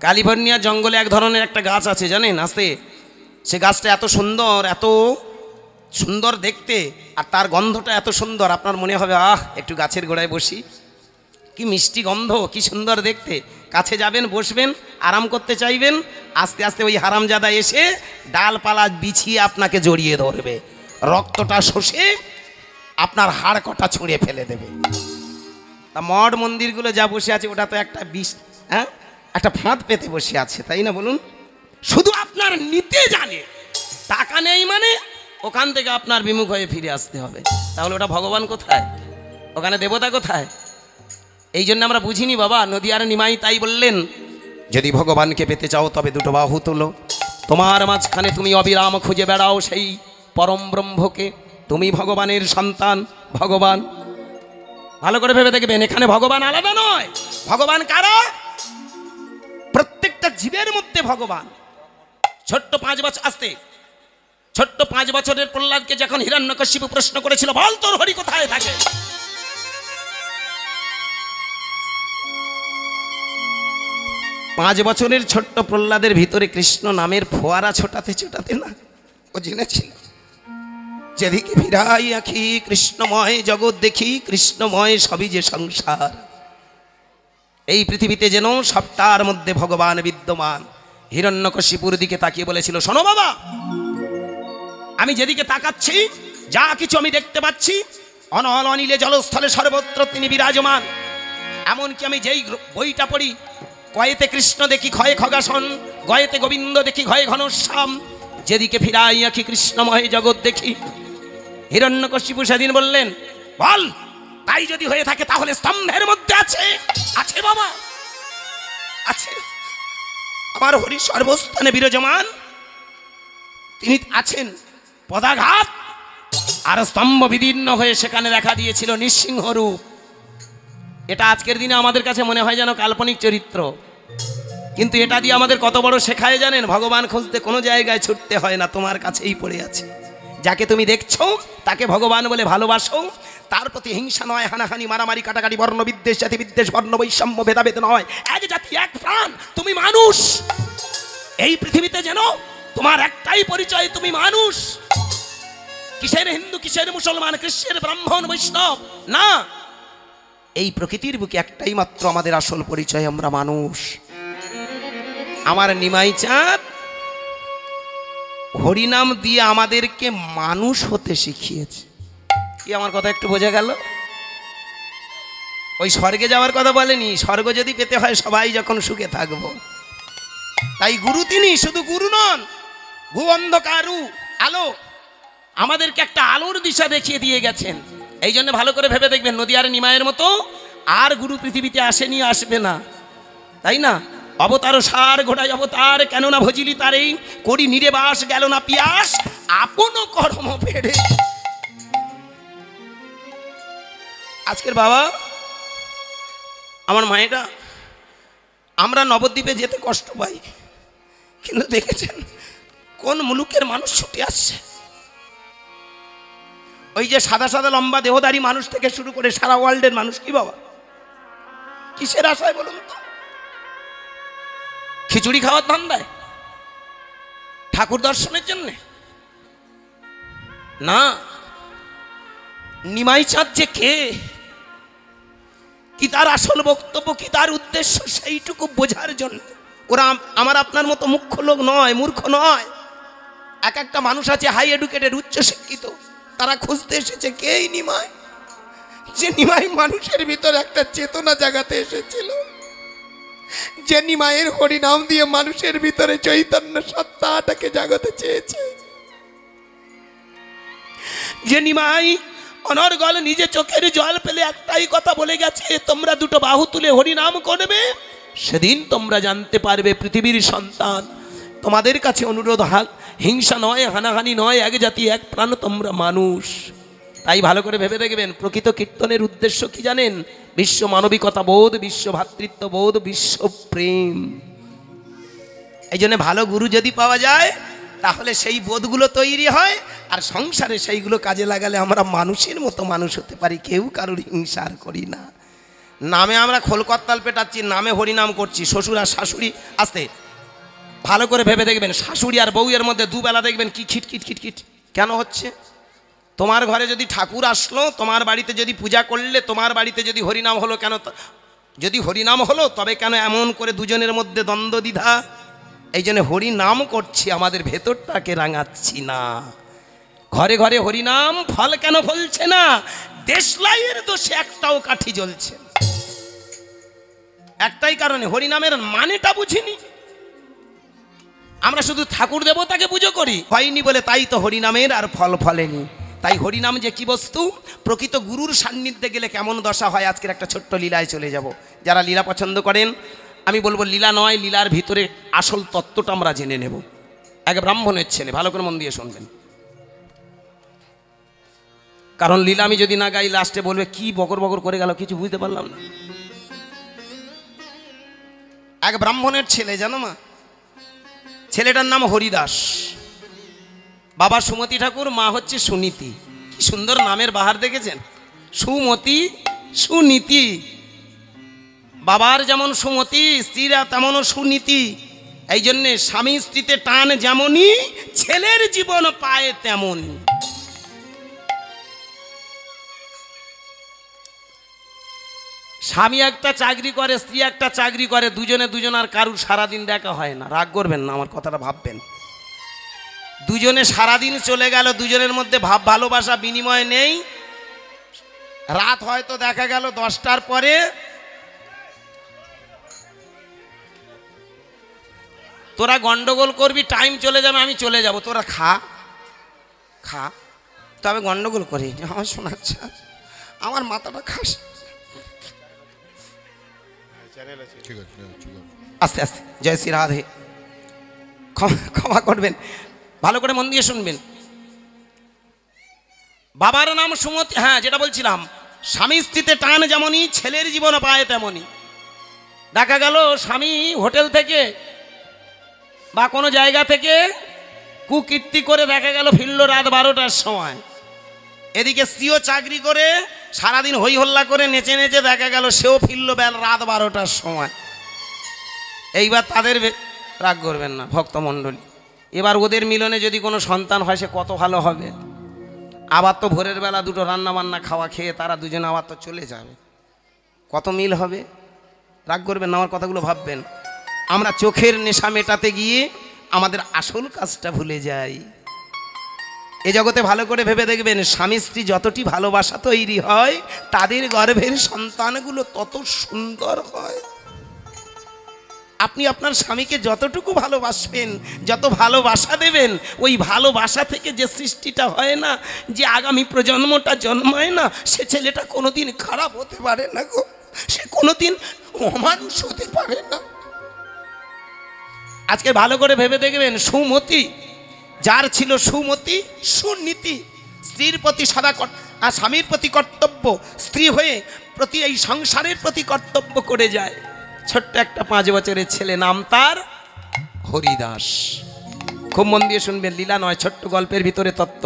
ক্যালিফোর্নিয়া জঙ্গলে এক ধরনের একটা গাছ আছে জানেন, আস্তে, সে গাছটা এত সুন্দর, এত সুন্দর দেখতে, আর তার গন্ধটা এত সুন্দর, আপনার মনে হবে আহ একটু গাছের গোড়ায় বসি, কি মিষ্টি গন্ধ, কি সুন্দর দেখতে। কাছে যাবেন, বসবেন, আরাম করতে চাইবেন, আস্তে আস্তে ওই হারামজাদা এসে ডালপালা বিছিয়ে আপনাকে জড়িয়ে ধরবে, রক্তটা শোষে আপনার হাড় কটা ছুঁড়ে ফেলে দেবে। তা মঠ মন্দিরগুলো যা বসে আছে ওটা তো একটা বিষ, হ্যাঁ, একটা ফাঁদ পেতে বসে আছে, তাই না বলুন? শুধু আপনার নিতে জানে, টাকা নেই মানে ওখান থেকে আপনার বিমুখ হয়ে ফিরে আসতে হবে। তাহলে ওটা ভগবান কোথায়? ওখানে দেবতা কোথায়? এই জন্য আমরা বুঝিনি বাবা। নদিয়ার নিমাই তাই বললেন, যদি ভগবানকে পেতে চাও তবে দুটো বাহু তোলো, তোমার মাঝখানে তুমি অবিরাম খুঁজে বেড়াও সেই পরম ব্রহ্মকে, তুমি ভগবানের সন্তান। ভগবান ভালো করে ভেবে দেখবেন, এখানে ভগবান আলাদা নয়। ভগবান কারা? প্রত্যেকটা জীবের মধ্যে ভগবান। ছোট্ট 5 বছর, আসতে, ছোট্ট 5 বছরের প্রহ্লাদকে যখন হিরণ্যকশিপু প্রশ্ন করেছিল, বল তোর হরি কোথায় থাকে, 5 বছরের ছোট্ট প্রহ্লাদের ভিতরে কৃষ্ণ নামের ফোয়ারা ছোটাতে ছোটাতে না ও জেনেছিল, যেদিকে ফিরাই আঁখি কৃষ্ণময় জগৎ দেখি, কৃষ্ণময় সবই যে সংসার। এই পৃথিবীতে যেন সবটার মধ্যে ভগবান বিদ্যমান। হিরণ্যকশিপুর দিকে তাকিয়ে বলেছিল, শোনো বাবা, আমি যেদিকে তাকাচ্ছি যা কিছু আমি দেখতে পাচ্ছি, অনল অনিলে জলস্থলে সর্বত্র তিনি বিরাজমান। এমনকি আমি যেই বইটা পড়ি, কয়েতে কৃষ্ণ দেখি ক্ষয়ে খগাসন, গয়েতে গোবিন্দ দেখি ক্ষয়ে ঘনশ্যাম, যেদিকে ফিরাই আঁখি কৃষ্ণময় জগৎ দেখি। হিরণ্যকশিপু সেদিন বললেন, বল তাই যদি হয়ে থাকে তাহলে স্তম্ভের মধ্যে আছে। আছে বাবা, আছে। আমার হরি সর্বস্থানে বিরাজমান, তিনি আছেন। পদাঘাত আর স্তম্ভ বিদীর্ণ হয়ে সেখানে দেখা দিয়েছিল নৃসিংহ রূপ। এটা আজকের দিনে আমাদের কাছে মনে হয় যেন কাল্পনিক চরিত্র, কিন্তু এটা দিয়ে আমাদের কত বড় শেখায় জানেন? ভগবান খুঁজতে কোনো জায়গায় ছুটতে হয় না, তোমার কাছেই পড়ে আছে। যাকে তুমি দেখছো তাকে ভগবান বলে ভালোবাসো, তার প্রতি হিংসা নয়, হানাহানি, মারামারি, কাটাকাটি, বর্ণ বিদ্বেষ, জাতি বিদ্বেষ, বর্ণ বৈষম্য, ভেদাভেদ নয়। এক জাতি, এক প্রাণ, তুমি মানুষ। এই পৃথিবীতে যেন তোমার একটাই পরিচয়, তুমি মানুষ। কিসের হিন্দু, কিসের মুসলমান, খ্রিস্টান, ব্রাহ্মণ, বৈষ্ণব না, এই প্রকৃতির বুকে একটাই মাত্র আমাদের আসল পরিচয়, আমরা মানুষ। আমার নিমাই চাঁদ হরিনাম দিয়ে আমাদেরকে মানুষ হতে শিখিয়েছে। কি আমার কথা একটু বোঝা গেল? ওই স্বর্গে যাওয়ার কথা বলেনি, স্বর্গ যদি পেতে হয় সবাই যখন সুখে থাকবো। তাই গুরু তিনি শুধু গুরু নন, ঘু অন্ধকারু আলো, আমাদেরকে একটা আলোর দিশা দেখিয়ে দিয়ে গেছেন। এই জন্য ভালো করে ভেবে দেখবেন, নদিয়ার নিমাইয়ের মতো আর গুরু পৃথিবীতে আসেনি, আসবে না, তাই না? অবতার সার ঘোড়ায় অবতার, কেননা ভজিলি তারেই করি নিরেবাস, গেল না পিয়াস আপন কর্ম পেড়ে। আজকের বাবা আমার মায়েরা, আমরা নবদ্বীপে যেতে কষ্ট পাই, কিন্তু দেখেছেন কোন মুলুকের মানুষ ছুটে আসছে। ওই যে সাদা সাদা লম্বা দেহধারী মানুষ থেকে শুরু করে সারা ওয়ার্ল্ডের মানুষ, কি বাবা কিসের আশায় বলুন তো? খিচুড়ি খাওয়ার ধান্দায়, ঠাকুর দর্শনের জন্য। না, নিমাই চাঁদ যে কে, কি তার আসল বক্তব্য, কি তার উদ্দেশ্য, সেইটুকু বোঝার জন্য ওরা আমার আপনার মতো মুখ্য লোক নয়, মূর্খ নয়। এক একটা মানুষ আছে হাই এডুকেটেড, উচ্চ শিক্ষিত, তারা খুঁজতে এসেছে কে এই নিমাই, যে নিমাই মানুষের ভিতর একটা চেতনা জাগাতে এসেছিল, যে নিমাইয়ের হরিনাম দিয়ে মানুষের ভিতরে চৈতন্য সত্তাটাকে জাগাতে চেয়েছে, যে নিমাই অনর্গল নিজে চোখের জল পেলে একটাই কথা বলে গেছে, তোমরা দুটো বাহু তুলে হরিনাম করবে, সেদিন তোমরা জানতে পারবে পৃথিবীর সন্তান। তোমাদের কাছে অনুরোধ, হিংসা নয়, হানাহানি নয়, এক জাতি এক প্রাণ, তোমরা মানুষ। তাই ভালো করে ভেবে দেখবেন, প্রকৃত কীর্তনের উদ্দেশ্য কি জানেন? বিশ্ব মানবিকতা বোধ, বিশ্ব ভ্রাতৃত্ব বোধ, বিশ্ব প্রেম। এই জন্য ভালো গুরু যদি পাওয়া যায় তাহলে সেই বোধগুলো তৈরি হয়, আর সংসারে সেইগুলো কাজে লাগালে আমরা মানুষের মতো মানুষ হতে পারি, কেউ কারোর হিংসা আর করি না। নামে আমরা খোলকত্তাল পেটাচ্ছি, নামে হরিনাম করছি, শ্বশুর আর শাশুড়ি আসতে ভালো করে ভেবে দেখবেন, শাশুড়ি আর বউয়ের মধ্যে দুবেলা দেখবেন কি খিটখিট খিটখিট কেন হচ্ছে? তোমার ঘরে যদি ঠাকুর আসলো, তোমার বাড়িতে যদি পূজা করলে, তোমার বাড়িতে যদি হরিনাম হলো, কেন যদি হরিনাম হলো তবে কেন এমন করে দুজনের মধ্যে দ্বন্দ্ব দ্বিধা? এই জন্য হরিনাম করছি, আমাদের ভেতরটাকে রাঙাচ্ছি না। ঘরে ঘরে হরিনাম, ফল কেন ফলছে না? দেশলাইয়ের দোষে একটাও কাঠি জ্বলছে, একটাই কারণে, হরিনামের মানেটা বুঝিনি। আমরা শুধু ঠাকুর দেবতাকে পুজো করি, হয়নি বলে তাই তো হরিনামের আর ফল ফলেনি। তাই হরিনাম যে কি বস্তু, প্রকৃত গুরুর সান্নিধ্যে গেলে কেমন দশা হয়, আজকের একটা ছোট্ট লীলায় চলে যাব। যারা লীলা পছন্দ করেন, আমি বলবো লীলা নয়, লীলার ভিতরে আসল তত্ত্বটা আমরা জেনে নেব। এক ব্রাহ্মণের ছেলে, ভালো করে মন দিয়ে শুনবেন, কারণ লীলা আমি যদি না গাই লাস্টে বলবে কি বকর বকর করে গেল, কিছু বুঝতে পারলাম না। এক ব্রাহ্মণের ছেলে, জানো মা, ছেলেটার নাম হরিদাস, বাবা সুমতি ঠাকুর, মা হচ্ছে সুনীতি। কি সুন্দর নামের বাহার দেখেছেন, সুমতি সুনীতি। বাবার যেমন সুমতি, স্ত্রীরা তেমনও সুনীতি। এই জন্যে স্বামী স্ত্রীতে টান যেমনই, ছেলের জীবন পায় তেমনই। স্বামী একটা চাকরি করে, স্ত্রী একটা চাকরি করে, দুজনে দুজন আর কারুর সারাদিন দেখা হয় না। রাগ করবেন না, আমার কথাটা ভাববেন। দুজনে সারাদিন চলে গেল, দুজনের মধ্যে ভাব ভালোবাসা বিনিময় নেই। রাত হয়তো দেখা গেল 10টার পরে, তোরা গন্ডগোল করবি, টাইম চলে যাবে, আমি চলে যাব, তোরা খা খা, তবে গন্ডগোল করি। আমার শোনাচ্ছে, আমার মাথাটা খাস। আস্তে আস্তে, জয় শ্রী রাধে, ক্ষমা করবেন, ভালো করে মন দিয়ে শুনবেন। বাবার নাম সুমতি, হ্যাঁ যেটা বলছিলাম, স্বামী স্ত্রীতে টান যেমনই, ছেলের জীবন পায় তেমনই। দেখা গেল স্বামী হোটেল থেকে বা কোনো জায়গা থেকে কুকীর্তি করে দেখা গেল ফিরল রাত 12টার সময়, এদিকে স্ত্রীও চাকরি করে সারাদিন হই হল্লা করে নেচে নেচে দেখা গেল সেও ফিরল রাত 12টার সময়। এইবার তাদের, রাগ করবেন না ভক্তমণ্ডলী, এবার ওদের মিলনে যদি কোনো সন্তান হয় সে কত ভালো হবে। আবার তো ভোরের বেলা দুটো রান্না বান্না খাওয়া খেয়ে তারা দুজনে আবার তো চলে যাবে, কত মিল হবে। রাগ করবেন না, আমার কথাগুলো ভাববেন। আমরা চোখের নেশা মেটাতে গিয়ে আমাদের আসল কাজটা ভুলে যাই। এ জগতে ভালো করে ভেবে দেখবেন, স্বামী স্ত্রী যতটি ভালোবাসা তৈরি হয়, তাদের গর্ভের সন্তানগুলো তত সুন্দর হয়। আপনি আপনার স্বামীকে যতটুকু ভালোবাসবেন, যত ভালোবাসা দেবেন, ওই ভালোবাসা থেকে যে সৃষ্টিটা হয় না, যে আগামী প্রজন্মটা জন্মায় না, সে ছেলেটা কোনোদিন খারাপ হতে পারে না গো, সে কোনোদিন অমানুষ হতে পারে না। আজকে ভালো করে ভেবে দেখবেন, সুমতি যার ছিল সুমতি, সুনীতি, স্ত্রীর প্রতি সদা আর স্বামীর প্রতি কর্তব্য, স্ত্রী হয়ে প্রতি এই সংসারের প্রতি কর্তব্য করে যায়। ছোট্ট একটা 5 বছরের ছেলে, নাম তার হরিদাস। খুব মন দিয়ে শুনবেন, লীলা নয়, ছোট্ট গল্পের ভিতরে তত্ত্ব।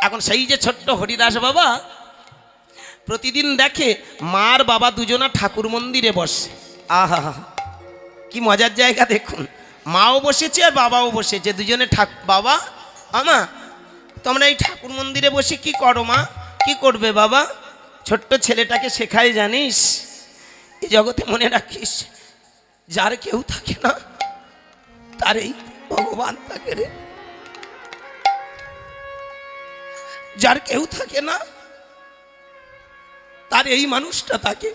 এখন সেই যে ছোট্ট হরিদাস বাবা প্রতিদিন দেখে মার বাবা দুজনা ঠাকুর মন্দিরে বসে। আহা, কি মজার জায়গা দেখুন, মাও বসেছে আর বাবাও বসেছে, দুজনে বাবা আমা তোমরা এই ঠাকুর মন্দিরে বসে কি করো মা? কি করবে বাবা? ছোট্ট ছেলেটাকে শেখায় জানিস, এই জগতে মনে রাখিস যার কেউ থাকে না তার এই ভগবান থাকে রে। যার কেউ থাকে না তার এই মানুষটা থাকে।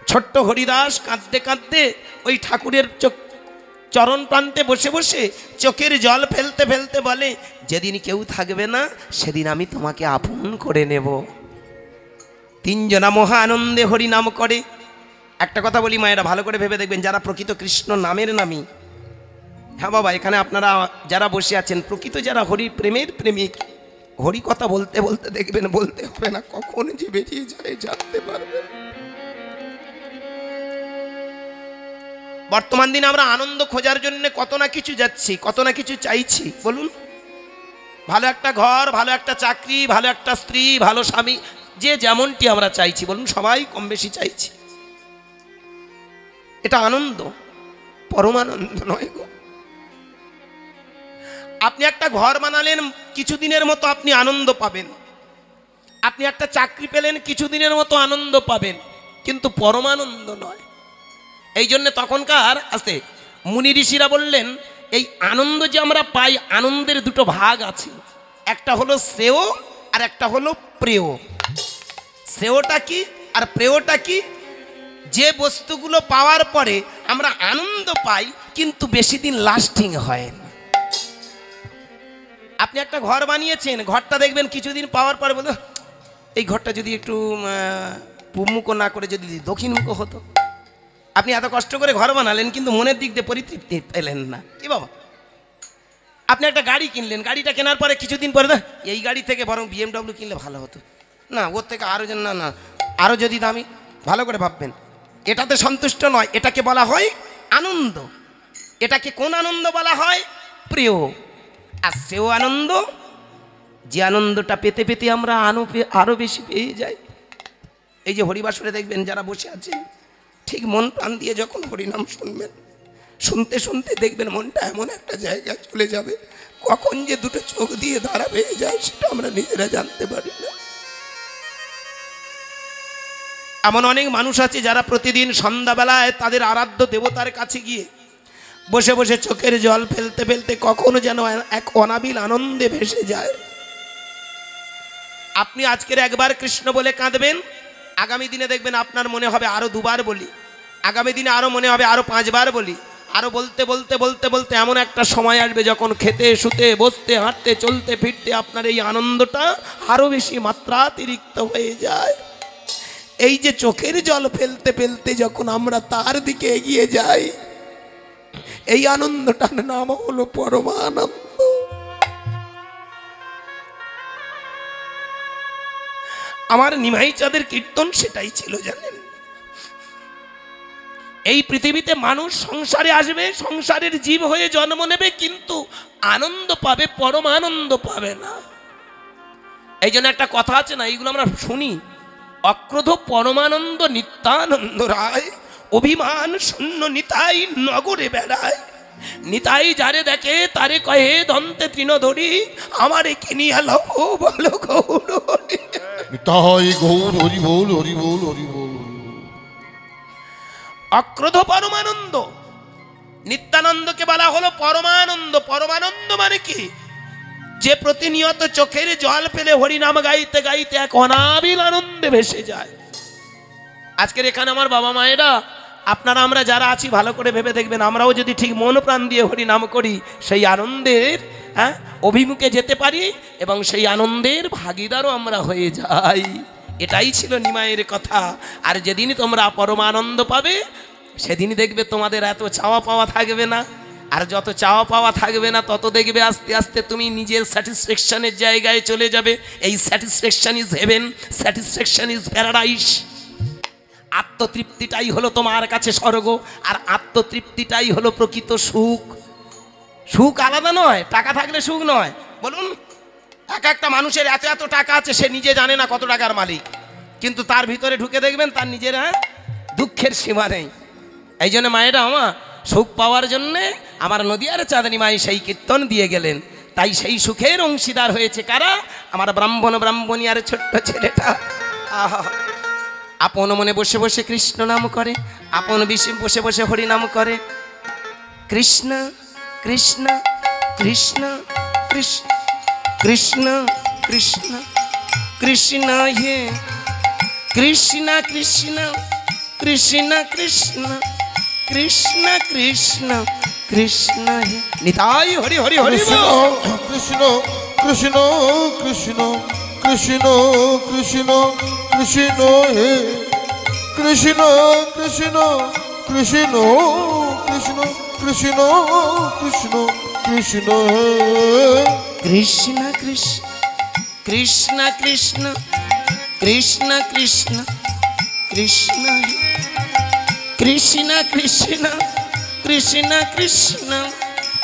ছোট্ট হরিদাস কাঁদতে কাঁদতে ওই ঠাকুরের চরণ প্রান্তে বসে বসে চোখের জল ফেলতে ফেলতে বলে, যেদিন কেউ থাকবে না সেদিন আমি তোমাকে আপন করে নেব। তিনজনা মহা আনন্দে হরি নাম করে। একটা কথা বলি মায়েরা, ভালো করে ভেবে দেখবেন, যারা প্রকৃত কৃষ্ণ নামের নামী, হ্যাঁ বাবা এখানে আপনারা যারা বসে আছেন প্রকৃত যারা হরি প্রেমের প্রেমিক, হরি কথা বলতে বলতে দেখবেন বলতে হবে না, কখন যে বেরিয়ে যায় জানতে পারবেন। বর্তমান দিনে আমরা আনন্দ খোঁজার জন্য কত না কিছু যাচ্ছি, কত না কিছু চাইছি। বলুন, ভালো একটা ঘর, ভালো একটা চাকরি, ভালো একটা স্ত্রী, ভালো স্বামী, যে যেমনটি আমরা চাইছি, বলুন সবাই কম বেশি চাইছি। এটা আনন্দ, পরমানন্দ নয় গো। আপনি একটা ঘর বানালেন, কিছুদিনের মতো আপনি আনন্দ পাবেন। আপনি একটা চাকরি পেলেন, কিছুদিনের মতো আনন্দ পাবেন, কিন্তু পরমানন্দ নয়। এই জন্য তখনকার আসতে মুনি ঋষিরা বললেন, এই আনন্দ যে আমরা পাই, আনন্দের দুটো ভাগ আছে, একটা হলো শ্রেয় আর একটা হলো প্রেয়। শ্রেয়টা কি আর প্রেয়টা কি? যে বস্তুগুলো পাওয়ার পরে আমরা আনন্দ পাই কিন্তু বেশি দিন লাস্টিং হয় না। আপনি একটা ঘর বানিয়েছেন, ঘরটা দেখবেন কিছুদিন পাওয়ার পরে বলতে, এই ঘরটা যদি একটু পূর্বমুখ না করে যদি দক্ষিণমুখ হতো। আপনি এত কষ্ট করে ঘর বানালেন কিন্তু মনের দিক দিয়ে পরিতৃপ্তি পেলেন না। কি বাবা? আপনি একটা গাড়ি কিনলেন, গাড়িটা কেনার পরে কিছুদিন পরে এই গাড়ি থেকে বরং BMW কিনলে ভালো হতো, না ওর থেকে আরও না না আরও যদি দামি। ভালো করে ভাববেন, এটাতে সন্তুষ্ট নয়, এটাকে বলা হয় আনন্দ। এটাকে কোন আনন্দ বলা হয়? প্রিয়। আর সেও আনন্দ, যে আনন্দটা পেতে পেতে আমরা আরও বেশি পেয়ে যাই। এই যে হরিবাসরে দেখবেন যারা বসে আছেন, ঠিক মন প্রাণ দিয়ে যখন হরিনাম শুনবেন, শুনতে শুনতে দেখবেন মনটা এমন একটা জায়গায় চলে যাবে, কখন যে দুটো চোখ দিয়ে ধারা পেয়ে যায় সেটা আমরা নিজেরা জানতে পারি না। এমন অনেক মানুষ আছে যারা প্রতিদিন সন্ধ্যাবেলায় তাদের আরাধ্য দেবতার কাছে গিয়ে বসে বসে চোখের জল ফেলতে ফেলতে কখনো যেন এক অনাবিল আনন্দে ভেসে যায়। আপনি আজকের একবার কৃষ্ণ বলে কাঁদবেন, আগামী দিনে দেখবেন আপনার মনে হবে আরো দুবার বলি, আগামী দিনে আরো মনে হবে আরো 5 বার বলি, আরো বলতে বলতে বলতে বলতে এমন একটা সময় আসবে যখন খেতে শুতে বসতে হাঁটতে চলতে ফিরতে আপনার এই আনন্দটা আরো বেশি মাত্রাতিরিক্ত হয়ে যায়। এই যে চোখের জল ফেলতে ফেলতে যখন আমরা তার দিকে এগিয়ে যাই, এই আনন্দটার নাম হলো পরমানন্দ। আমার নিমাই চাঁদের কীর্তন সেটাই ছিল, জানেন? এই পৃথিবীতে মানুষ সংসারে আসবে, সংসারের জীব হয়ে জন্ম নেবে, কিন্তু আনন্দ পাবে, পরমানন্দ পাবে না। এই জন্য একটা কথা আছে না, এইগুলো আমরা শুনি, অক্রোধ পরমানন্দ নিত্যানন্দ রায়, অভিমান শূন্য নিতাই নগরে বেড়ায়। নিতাই যারে দেখে তারে কহে দন্তে তৃণধরি, আমারে কিনিয়া লও বলো গৌর হরি। নিতাই গৌর হরি বল, হরি বল, হরি বল। অক্রোধ পরমানন্দ, নিত্যানন্দকে বলা হলো পরমানন্দ। পরমানন্দ মানে কি? যে প্রতিনিয়ত চোখের জল ফেলে হরিনাম গাইতে গাইতে এক অনাবিল আনন্দে ভেসে যায়। আজকের এখানে আমার বাবা মায়েরা, আপনারা আমরা যারা আছি ভালো করে ভেবে দেখবেন, আমরাও যদি ঠিক মন প্রাণ দিয়ে হরিনাম করি, সেই আনন্দের অভিমুখে যেতে পারি এবং সেই আনন্দের ভাগীদারও আমরা হয়ে যাই। এটাই ছিল নিমাইয়ের কথা। আর যেদিন তোমরা পরমানন্দ পাবে সেদিন দেখবে তোমাদের এত চাওয়া পাওয়া থাকবে না। আর যত চাওয়া পাওয়া থাকবে না তত দেখবে আস্তে আস্তে তুমি নিজের স্যাটিসফ্যাকশনের জায়গায় চলে যাবে। এই satisfaction is heaven, satisfaction is paradise. আত্মতৃপ্তিটাই হলো তোমার কাছে স্বর্গ, আর আত্মতৃপ্তিটাই হলো প্রকৃত সুখ। সুখ আলাদা নয়, টাকা থাকলে সুখ নয়। বলুন, একটা মানুষের এত এত টাকা আছে, সে নিজে জানে না কত টাকার মালিক, কিন্তু তার ভিতরে ঢুকে দেখবেন তার নিজের দুঃখের সীমা নেই। এই জন্য মায়েরা, আমার সুখ পাওয়ার জন্যে আমার নদিয়ার চাঁদনী মাই সেই কীর্তন দিয়ে গেলেন, তাই সেই সুখের অংশীদার হয়েছে কারা? আমার ব্রাহ্মণ ব্রাহ্মণী আর ছোট্ট ছেলেটা। আহা, আপন মনে বসে বসে কৃষ্ণ নাম করে, আপন বসে বসে হরি নাম করে। কৃষ্ণ কৃষ্ণ কৃষ্ণ কৃষ্ণ কৃষ্ণ কৃষ্ণ কৃষ্ণ হে কৃষ্ণ কৃষ্ণ কৃষ্ণ কৃষ্ণ কৃষ্ণ কৃষ্ণ কৃষ্ণ হে নিতাই হরি হরি হরি বল। কৃষ্ণ কৃষ্ণ কৃষ্ণ কৃষ্ণ কৃষ্ণ কৃষ্ণ হে কৃষ্ণ কৃষ্ণ কৃষ্ণ কৃষ্ণ কৃষ্ণ কৃষ্ণ কৃষ্ণ হে কৃষ্ণ কৃষ্ণ কৃষ্ণ কৃষ্ণ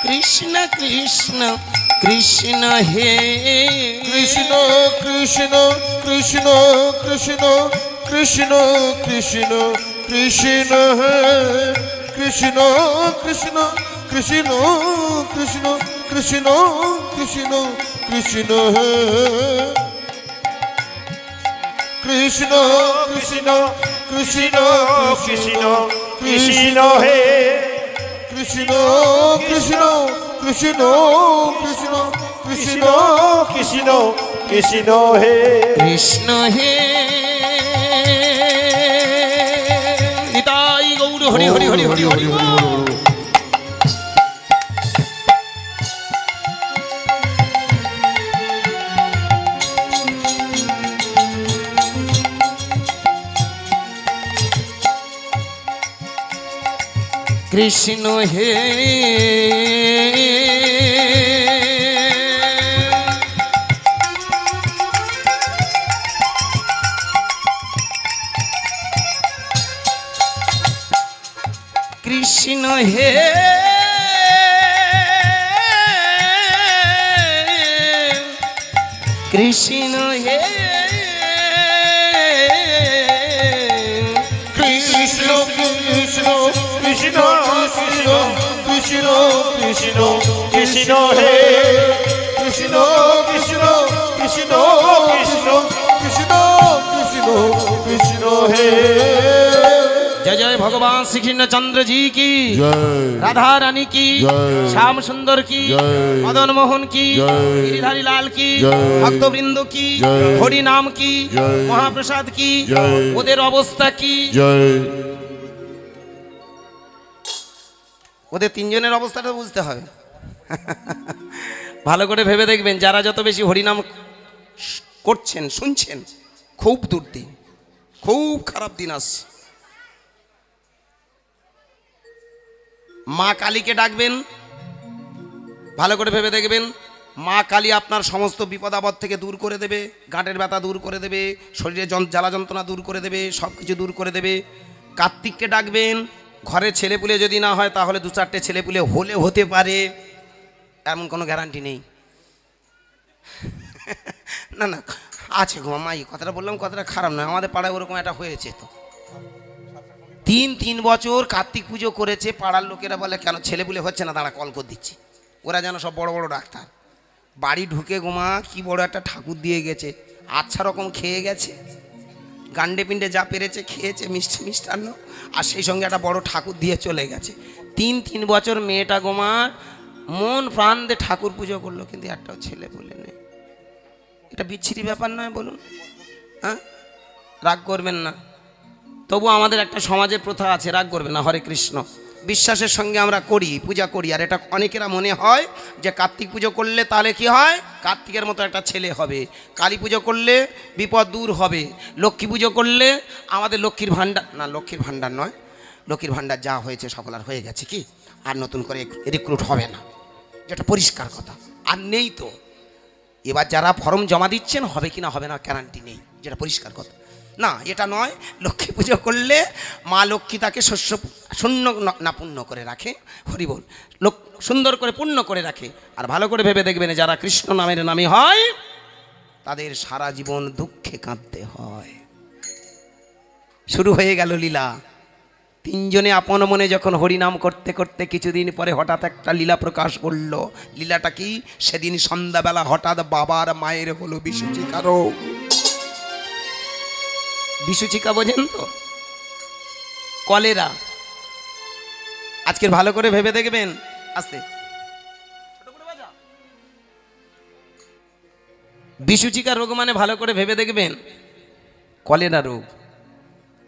কৃষ্ণ কৃষ্ণ কৃষ্ণ হে কৃষ্ণ কৃষ্ণ কৃষ্ণ কৃষ্ণ কৃষ্ণ কৃষ্ণ কৃষ্ণ হে কৃষ্ণ কৃষ্ণ কৃষ্ণ কৃষ্ণ কৃষ্ণ কৃষ্ণ কৃষ্ণ হে কৃষ্ণ কৃষ্ণ কৃষ্ণ কৃষ্ণ কৃষ্ণ কৃষ্ণ কৃষ্ণ হে কৃষ্ণ কৃষ্ণ কৃষ্ণ কৃষ্ণ কৃষ্ণ হে কৃষ্ণ কৃষ্ণ কৃষ্ণ কৃষ্ণ কৃষ্ণ কৃষ্ণ কৃষ্ণ হে কৃষ্ণ হে নিতাই গৌর হরি হরি হরি হরি হরি কৃষ্ণ হে কৃষ্ণ হে কৃষ্ণ হে কৃষ্ণ কৃষ্ণ কৃষ্ণ কৃষ্ণ কৃষ্ণ কৃষ্ণ কৃষ্ণ হে কৃষ্ণ কৃষ্ণ কৃষ্ণ কৃষ্ণ কৃষ্ণ কৃষ্ণ কৃষ্ণ হে जय जय भगवान श्री कृष्ण चंद्र जी की, जय राधा रानी की, जय श्याम सुंदर की, जय मदन मोहन की, जय गिरिधारी लाल की, जय भक्त वृंद की, जय हरि नाम की, जय महाप्रसाद की, जय ওদের অবস্থা কি? जय ওদের তিনজনের অবস্থাটা বুঝতে হবে। ভালো করে ভেবে দেখবেন, যারা যত বেশি হরিনাম করছেন শুনছেন, খুব দুর্দিন, খুব খারাপ দিন আসছে। মা কালীকে ডাকবেন, ভালো করে ভেবে দেখবেন, মা কালী আপনার সমস্ত বিপদ আপদ থেকে দূর করে দেবে, গাঁটের ব্যথা দূর করে দেবে, শরীরে জ্বালা যন্ত্রণা দূর করে দেবে, সব কিছু দূর করে দেবে। কার্তিককে ডাকবেন, ঘরে ছেলেপুলে যদি না হয় তাহলে দু চারটে ছেলেপুলে হলে হতে পারে, এমন কোনো গ্যারান্টি নেই। না না আছে গো মা, এই কথাটা বললাম, কথাটা খারাপ নয়, আমাদের পাড়ায় ওরকম একটা হয়েছে তো। 3 বছর কার্তিক পুজো করেছে, পাড়ার লোকেরা বলে কেন ছেলেপুলে হচ্ছে না, দাঁড়া কল করে দিচ্ছি। ওরা যেন সব বড় বড় ডাক্তার। বাড়ি ঢুকে গোমা কি বড় একটা ঠাকুর দিয়ে গেছে, আচ্ছা রকম খেয়ে গেছে, গান্ডে পিণ্ডে যা পেরেছে খেয়েছে, মিষ্টান্ন, আর সেই সঙ্গে একটা বড় ঠাকুর দিয়ে চলে গেছে। 3 বছর মেয়েটা গোমার মন প্রাণ দিয়ে ঠাকুর পুজো করলো, কিন্তু একটাও ছেলে বলে নেই। এটা বিচ্ছিরি ব্যাপার নয় বলুন? হ্যাঁ, রাগ করবেন না, তবু আমাদের একটা সমাজের প্রথা আছে, রাগ করবে না। হরে কৃষ্ণ, বিশ্বাসের সঙ্গে আমরা করি, পূজা করি, আর এটা অনেকেরা মনে হয় যে কার্তিক পুজো করলে তাহলে কি হয়, কার্তিকের মতো একটা ছেলে হবে, কালী পুজো করলে বিপদ দূর হবে, লক্ষ্মী পুজো করলে আমাদের লক্ষ্মীর ভাণ্ডার, না লক্ষ্মীর ভাণ্ডার নয়, লক্ষ্মীর ভাণ্ডার যা হয়েছে সকল আর হয়ে গেছে, কি আর নতুন করে রিক্রুট হবে না, যেটা পরিষ্কার কথা। আর নেই তো, এবার যারা ফর্ম জমা দিচ্ছেন হবে কি না হবে না গ্যারান্টি নেই, যেটা পরিষ্কার কথা। না এটা নয়, লক্ষ্মী পুজো করলে মা লক্ষ্মী তাকে শস্য শূন্য না পূর্ণ করে রাখে, হরিবল, সুন্দর করে পূর্ণ করে রাখে। আর ভালো করে ভেবে দেখবেন, যারা কৃষ্ণ নামের নামী হয় তাদের সারা জীবন দুঃখে কাঁদতে হয়। শুরু হয়ে গেল লীলা, তিনজনে আপন মনে যখন হরিনাম করতে করতে কিছুদিন পরে হঠাৎ একটা লীলা প্রকাশ করল। লীলাটা কি? সেদিন সন্ধ্যাবেলা হঠাৎ বাবার মায়ের হলো বিসূচিকা রোগ। বিসূচিকা বোঝেন তো? কলেরা। আজকের ভালো করে ভেবে দেখবেন। আস্তে। বিসূচিকা রোগ মানে ভালো করে ভেবে দেখবেন কলেরা রোগ।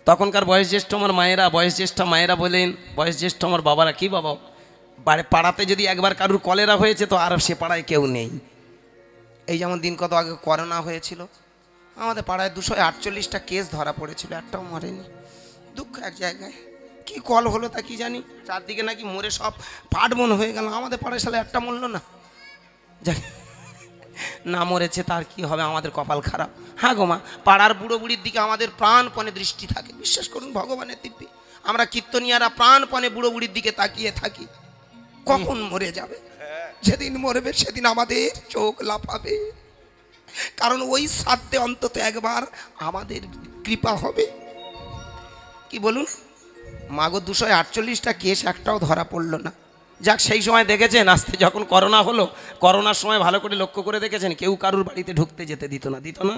তখনকার বয়োজ্যেষ্ঠ আমার মায়েরা, বয়োজ্যেষ্ঠ মায়েরা বলেন, বয়োজ্যেষ্ঠ আমার বাবারা, কি বাবা, পাড়াতে যদি একবার কারুর কলেরা হয়েছে তো আর সে পাড়ায় কেউ নেই। এই যেমন দিন কত আগে করোনা হয়েছিল, আমাদের পাড়ায় 248টা কেস ধরা পড়েছিল, একটাও মরেনি। দুঃখ এক জায়গায়, কি কল হলো তা কি জানি, চারদিকে নাকি মরে সব পাটবন হয়ে গেল, আমাদের পাড়ায় সালে একটা মরল না। যাক, না মরেছে তার কি হবে, আমাদের কপাল খারাপ। হ্যাঁ গো মা, পাড়ার বুড়ো বুড়ির দিকে আমাদের প্রাণপণে দৃষ্টি থাকে, বিশ্বাস করুন ভগবানের দিব্যি। আমরা কীর্তনিয়ারা প্রাণপণে বুড়ো বুড়ির দিকে তাকিয়ে থাকি, কখন মরে যাবে। যেদিন মরবে সেদিন আমাদের চোখ লাফাবে, কারণ ওই সাধ্যে অন্তত একবার আমাদের কৃপা হবে। কি বলুন মাগো, 248টা কেস একটাও ধরা পড়লো না। যাক, সেই সময় দেখেছেন আসতে যখন করোনা হলো, করোনার সময় ভালো করে লক্ষ্য করে দেখেছেন কেউ কারুর বাড়িতে ঢুকতে যেতে দিত না।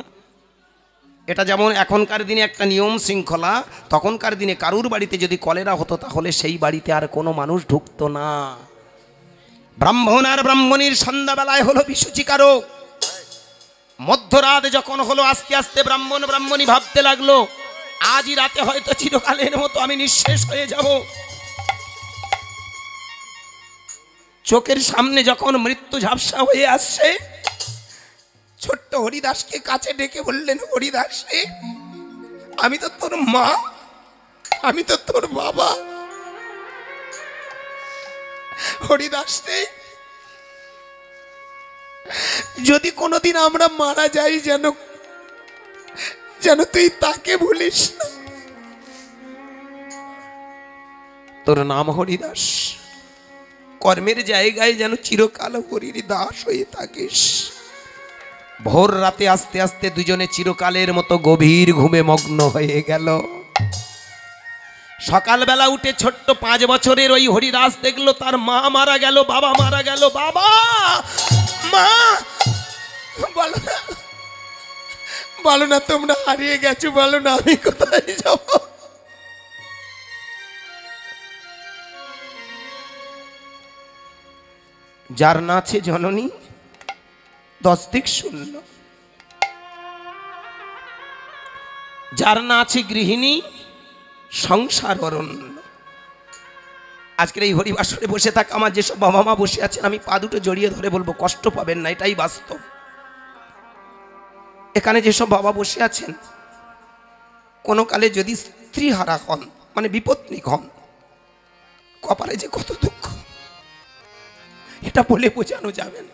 এটা যেমন এখনকার দিনে একটা নিয়ম শৃঙ্খলা, তখনকার দিনে কারুর বাড়িতে যদি কলেরা হতো তাহলে সেই বাড়িতে আর কোনো মানুষ ঢুকতো না। ব্রাহ্মণ আর ব্রাহ্মণীর সন্ধ্যাবেলায় হলো বিসূচিকা রোগ। মধ্যরাত যখন হলো, আস্তে আস্তে ব্রাহ্মণ ব্রাহ্মণী ভাবতে লাগলো আজই রাতে হয়তো চিরকালের মতো আমি নিঃশেষ হয়ে যাব। চোখের সামনে যখন মৃত্যু ঝাপসা হয়ে আসছে, ছোট্ট হরিদাসকে কাছে ডেকে বললেন, হরিদাস রে, আমি তো তোর মা, আমি তো তোর বাবা। হরিদাস রে, যদি কোনোদিন আমরা মারা যাই যেন তুই তাকে ভুলিস না। তোর নাম হরিদাস, কর্মের জায়গায় যেন চিরকাল হরির দাস হয়ে থাকিস। ভোর রাতে আস্তে আস্তে দুজনে চিরকালের মতো গভীর ঘুমে মগ্ন হয়ে গেল। সকালবেলা উঠে ছোট্ট 5 বছরের ওই হরিদাস দেখলো তার মা মারা গেল, বাবা মারা গেল। বাবা, মা, বলো না তোমরা হারিয়ে গেছো, বলো না আমি কোথায় যাব। যার না আছে জননী 10 দিক শূন্য, যার না আছে গৃহিণী সংসার অরণ্য। আজকের এই হরিবাসরে বসে থাকা আমার যেসব বাবা মা বসে আছেন, আমি পা দুটো জড়িয়ে ধরে বলবো কষ্ট পাবেন না, এটাই বাস্তব। এখানে যেসব বাবা বসে আছেন, কোনো কালে যদি স্ত্রী হারা হন, মানে বিপত্নিক হন, কপালে যে কত দুঃখ এটা বলে বোঝানো যাবে না।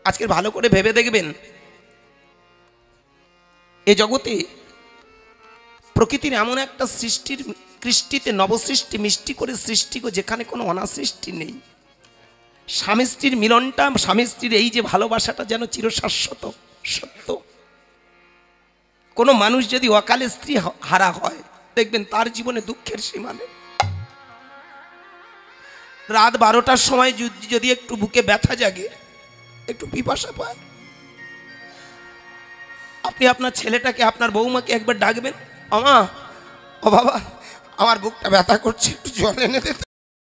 আজকের ভালো করে ভেবে দেখবেন, এ জগতে প্রকৃতির এমন একটা সৃষ্টির কৃষ্টিতে নবসৃষ্টি মিষ্টি করে সৃষ্টি, যেখানে কোনো অনাসৃষ্টি নেই। স্বামী স্ত্রীর মিলনটা, স্বামী স্ত্রীর এই যে ভালোবাসাটা যেন চিরশাশ্বত সত্য। কোনো মানুষ যদি অকালে স্ত্রী হারা হয়, দেখবেন তার জীবনে দুঃখের সীমা নেই। রাত 12টার সময় যদি একটু বুকে ব্যথা জাগে, একটু পিপাসা পায়, আপনি আপনার ছেলেটাকে, আপনার বৌমাকে একবার ডাকবেন, আমা, ও বাবা, আমার বুকটা ব্যথা করছে, একটু জল এনে দে তো।